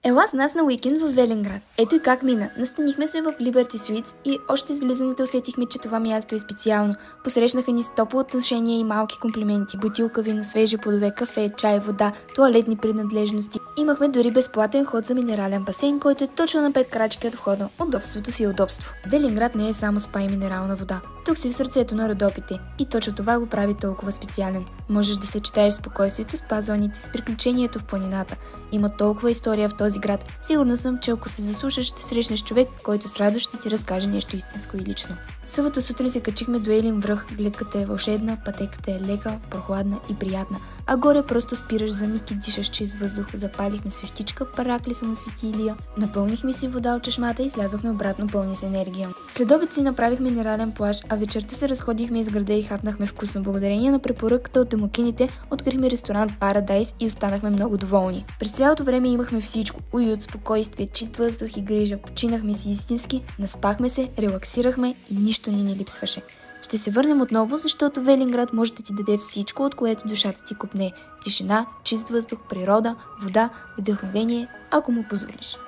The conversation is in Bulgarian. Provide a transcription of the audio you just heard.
Ела с нас на уикенд в Велинград. Ето и как мина. Настанихме се в Liberty Suites и още с влизането усетихме, че това място е специално. Посрещнаха ни с топло отношение и малки комплименти. Бутилка вино, свежи плодове, кафе, чай, вода, туалетни принадлежности. Имахме дори безплатен ход за минерален басейн, който е точно на 5 крачки от входа. Удобството си е удобство. Велинград не е само спа и минерална вода. Тук си в сърцето на Родопите. И точно това го прави толкова специален. Можеш да съчетаеш спокойствието с пазълните, с приключението в планината. Има толкова история в този град. Сигурна съм, че ако се заслушаш, ще срещнеш човек, който с радост ще ти разкаже нещо истинско и лично. Събота сутрин се качихме до Елин връх. Гледката е вълшебна, пътеката е лека, прохладна и приятна. А горе просто спираш за миг и дишаш чист въздух. Запалихме свещичка, параклиса на Свети Илия. Напълнихме си вода от чешмата и слязохме обратно пълни с енергия. След обед си направихме минерален плаж, а вечерта се разходихме из града и хапнахме вкусно. Благодарение на препоръката от домакините открихме ресторант Paradise и останахме много доволни. През цялото време имахме всичко: уют, спокойствие, чист въздух и грижа. Починахме си истински, наспахме се, релаксирахме и нищо ни липсваше. Ще се върнем отново, защото Велинград може да ти даде всичко, от което душата ти копне. Тишина, чист въздух, природа, вода, вдъхновение, ако му позволиш.